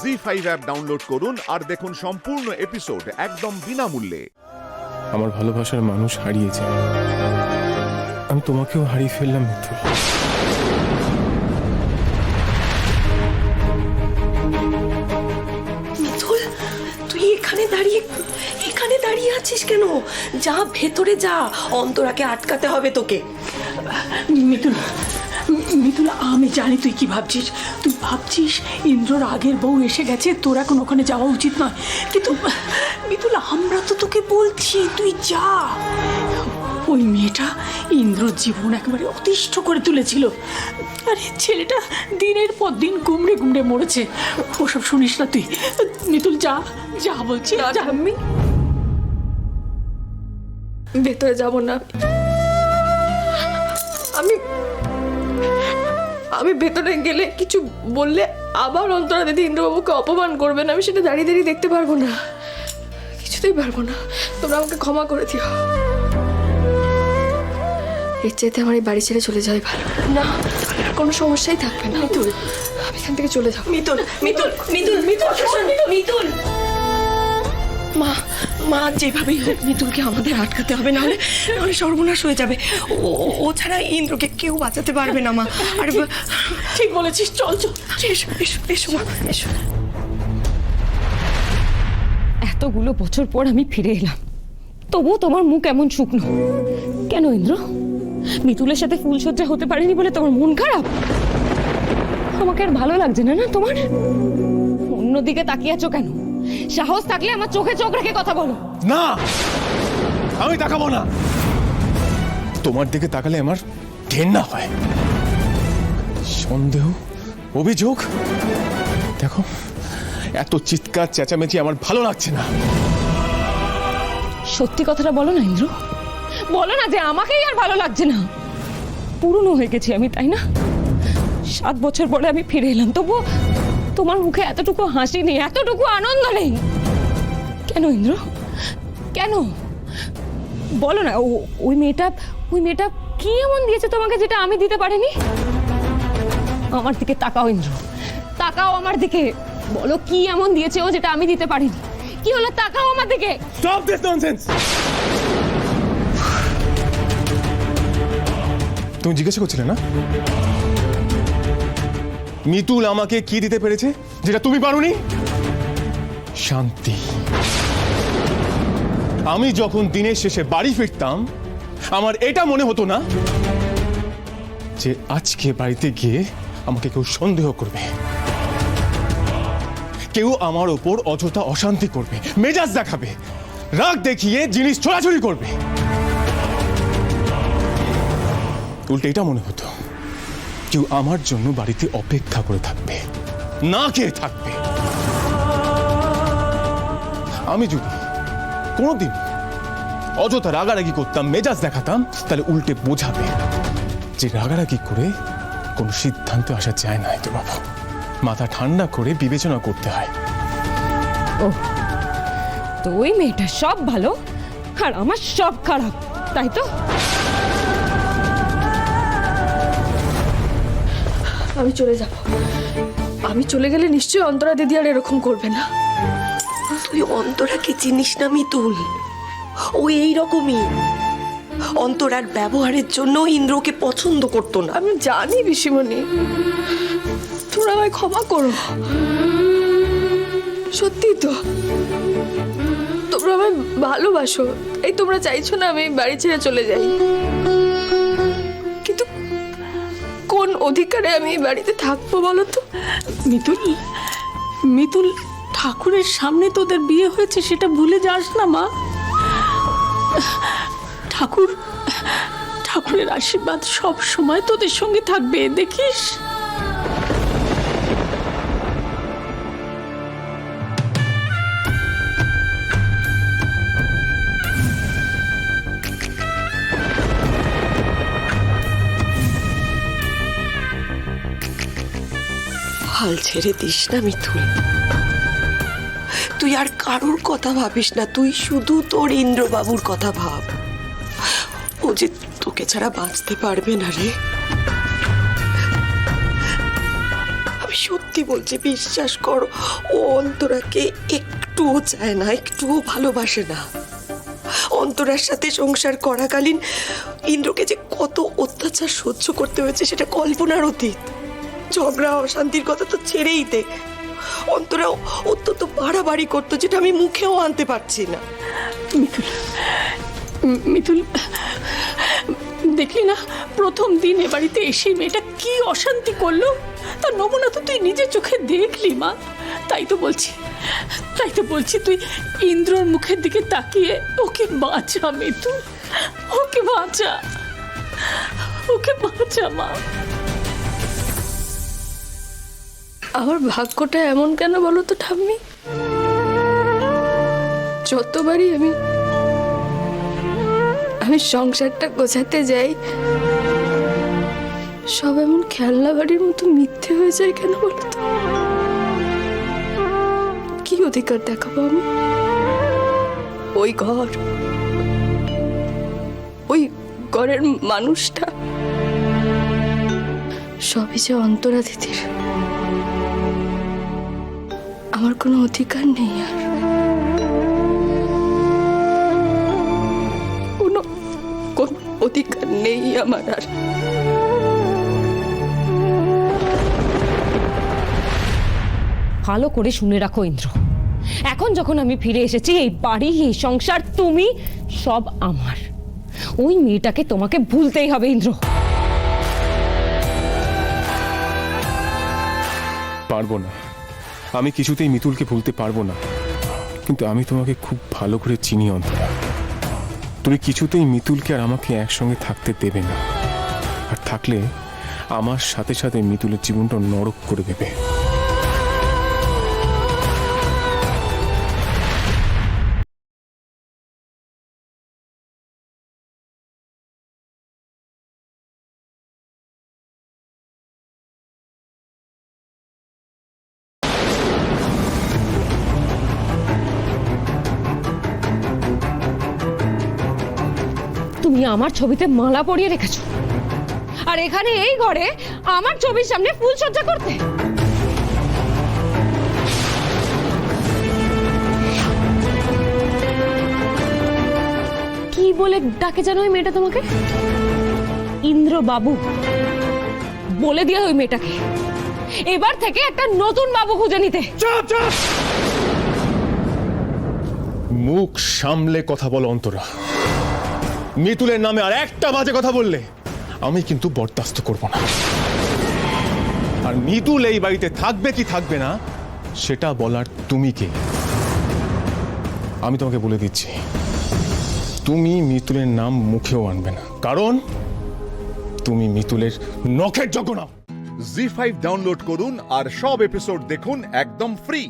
ZEE5 app download করুন আর দেখুন সম্পূর্ণ এপিসোড একদম বিনামূল্যে। আমার ভালোবাসার মানুষ হারিয়ে যায়, আমি তোমাকেও হারিয়ে ফেললাম মিথুল। মিথুল, তুই এখানে দাঁড়িয়ে আছিস কেন? যা ভেতরে যা, অন্তরাকে আটকাতে হবে তোকে। মিতুল, মিতুল, আমি জানি তুই কি ভাবছিস। তুই ভাবছিস ইন্দ্রর আগের বউ এসে গেছে, তোর এখন ওখানে যাওয়া উচিত নয়। কিন্তু মিতুল, আমরা তো তোকে বলছি তুই যা। ওই মেয়েটা ইন্দ্রর জীবন একেবারে অতিষ্ঠ করে তুলেছিল। আরে ছেলেটা দিনের পর দিন গুমড়ে গুমড়ে মরেছে। ওসব শুনিস না তুই। মিতুল যা, যা বলছি যা। আমি ভেতরে যাব না। আমি ভেতরে গেলে কিছু বললে আবার অন্তরা দিদি ইন্দ্রবাবুকে অপমান করবেন। আমি সেটা দাঁড়িয়ে দাঁড়িয়ে দেখতে পারবো না, কিছুতেই পারবো না। তোমরা আমাকে ক্ষমা করে দিও। এর চাইতে আমার এই বাড়ি ছেড়ে চলে যাই ভালো। না, কোনো সমস্যাই থাকবে না। মিতুল, আমি এখান থেকে চলে যাবো। মিতুল, মিতুল, মিতুল, মিতুল, মিতুল। মা যেভাবেই হোক মিতুলকে আমাদের আটকাতে হবে, নাহলে সর্বনাশ হয়ে যাবে। ও ছাড়া ইন্দ্রকে কেউ বাঁচাতে পারবে না মা। আর ঠিক বলেছিস, চল চল। এসো এসো এসো মা, এসো। এতগুলো বছর পর আমি ফিরে এলাম, তবুও তোমার মুখ এমন শুকনো কেন ইন্দ্র? মিতুলের সাথে ফুলসজ্জা হতে পারেনি বলে তোমার মন খারাপ? আমাকে আর ভালো লাগছে না না তোমার? অন্যদিকে তাকিয়ে আছো কেন? সাহস থাকলে আমার চোখে চোখ রেখে কথা বলো। না, আমি তাকাবো না। তোমার দিকে তাকালে আমার ঘেন্না হয়, সন্দেহ, অভিযোগ। দেখো, এত চিৎকার চেঁচামেচি আমার ভালো লাগছে না। সত্যি কথাটা বলো না ইন্দ্র, বলো না যে আমাকেই আর ভালো লাগছে না। পুরনো হয়ে গেছি আমি, তাই না? 7 বছর পরে আমি ফিরে এলাম, তবু তোমার মুখে এতটুকু হাসি নেই, এতটুকু আনন্দ নেই। কেন ইন্দ্র, কেন? বলো না। ওই মেয়েটা কি এমন দিয়েছে তোমাকে যেটা আমি দিতে পারিনি? আমার দিকে তাকাও ইন্দ্র, তাকাও আমার দিকে। বলো কি এমন দিয়েছে ও যেটা আমি দিতে পারিনি? কি হলো? তাকাও আমার দিকে। Stop this nonsense. তুমি জিজ্ঞাসা করছিলে না মিতুল আমাকে কি দিতে পেরেছে যেটা তুমি পারোনি? শান্তি। আমি যখন দিনের শেষে বাড়ি ফিরতাম, আমার এটা মনে হতো না যে আজকে বাড়িতে গিয়ে আমাকে কেউ সন্দেহ করবে, কেউ আমার ওপর অযথা অশান্তি করবে, মেজাজ দেখাবে, রাগ দেখিয়ে জিনিস ছোড়াছুড়ি করবে। উল্টে এটা মনে হতো কেউ আমার জন্য বাড়িতে অপেক্ষা করে থাকবে, না খেয়ে থাকবে। আমি যদি কোনোদিন অযথা রাগারাগি করতাম, মেজাজ দেখাতাম, তাহলে উল্টে বোঝাবে যে রাগারাগি করে কোনো সিদ্ধান্ত আসা যায় না। তো বাবা, মাথা ঠান্ডা করে বিবেচনা করতে হয়। ও, তো ওই মেয়েটা সব ভালো আর আমার সব খারাপ, তাই তো? আমি চলে যাব। আমি চলে গেলে নিশ্চয়ই অন্তরা দিদি আর এরকম করবে না। তুই অন্তরাকে চিনিস না মিতুল, ও এইরকমই। অন্তরার ব্যবহারের জন্য ইন্দ্রকে পছন্দ করতো না। আমি জানি পিসিমণি, তোমরা আমায় ক্ষমা করো। সত্যি তো, তোমরা আমায় ভালোবাসো, এই তোমরা চাইছো না আমি বাড়ি ছেড়ে চলে যাই। কিন্তু কোন অধিকারে আমি এই বাড়িতে থাকবো বলো তো? মিতুল, মিতুল, ঠাকুরের সামনে তোদের বিয়ে হয়েছে সেটা ভুলে যাস না মা। ঠাকুরের আশীর্বাদ সব সময় তোদের সঙ্গে থাকবে, দেখিস। হাল ছেড়ে দিস না মিথুন, তুই আর কারোর কথা ভাবিস না, তুই শুধু তোর ইন্দ্রবাবুর কথা ভাব। ও যে তোকে ছাড়া বাঁচতে পারবে না রে। আমি সত্যি সত্যি বলছি, বিশ্বাস করো, ও অন্তরাকে একটুও চায় না, একটুও ভালোবাসে না। অন্তরার সাথে সংসার করাকালীন ইন্দ্রকে যে কত অত্যাচার সহ্য করতে হয়েছে সেটা কল্পনার অতীত। ঝগড়া অশান্তির কথা তো ছেড়েই দে, অন্তরা অত্যন্ত বাড়াবাড়ি করতো, যেটা আমি মুখেও আনতে পারছি না। মিতুল, মিতুল, দেখলি না প্রথম দিন এ বাড়িতে এসে মেয়েটা কি অশান্তি করলো, তার নমুনা তো তুই নিজের চোখে দেখলি মা। তাই তো বলছি তুই ইন্দ্রর মুখের দিকে তাকিয়ে ওকে বাঁচা মিতুল, ওকে বাঁচা মা। আমার ভাগ্যটা এমন কেন বলো তো ঠাম্মি? যতবারই আমি সংসারটা গোছাতে যাই, সব এমন খেলনা বাড়ির মতো মিথ্যে হয়ে যায় কেন বলো তো? কি অধিকার দেখাবো আমি? ওই ঘর, ওই ঘরের মানুষটা সবই যে অন্তরা দিদির। আমার কোনো অধিকার নেই, আর কোনো অধিকার নেই আমার আর। ভালো করে শুনে রাখো ইন্দ্র, এখন যখন আমি ফিরে এসেছি, এই বাড়ি, এই সংসার, তুমি সব আমার। ওই মেয়েটাকে তোমাকে ভুলতেই হবে ইন্দ্র। পারবো না, আমি কিছুতেই মিতুলকে ভুলতে পারবো না। কিন্তু আমি তোমাকে খুব ভালো করে চিনি অন্তরা, তুমি কিছুতেই মিতুলকে আর আমাকে একসঙ্গে থাকতে দেবে না। আর থাকলে আমার সাথে সাথে মিতুলের জীবনটা নরক করে দেবে। তুমি আমার ছবিতে মালা পরিয়ে রেখেছো, আর এখানে এই ঘরে আমার ছবির সামনে ফুল সজ্জা করতে। কি বলে ডাকে জানো ওই মেয়েটা তোমাকে? ইন্দ্র বাবু বলে দিয়ে ওই মেয়েটাকে এবার থেকে একটা নতুন বাবু খুঁজে নিতে। চুপ চুপ, মুখ সামলে কথা বলো অন্তরা। মিতুলের নামে আর একটা বাজে কথা বললে আমি কিন্তু বরদাস্ত করব না। আর মিতুল এই বাড়িতে থাকবে কি থাকবে না সেটা বলার তুমি কে? আমি তোমাকে বলে দিচ্ছি, তুমি মিতুলের নাম মুখেও আনবে না, কারণ তুমি মিতুলের নখের যোগ্য না। জি5 ডাউনলোড করুন আর সব এপিসোড দেখুন একদম ফ্রি।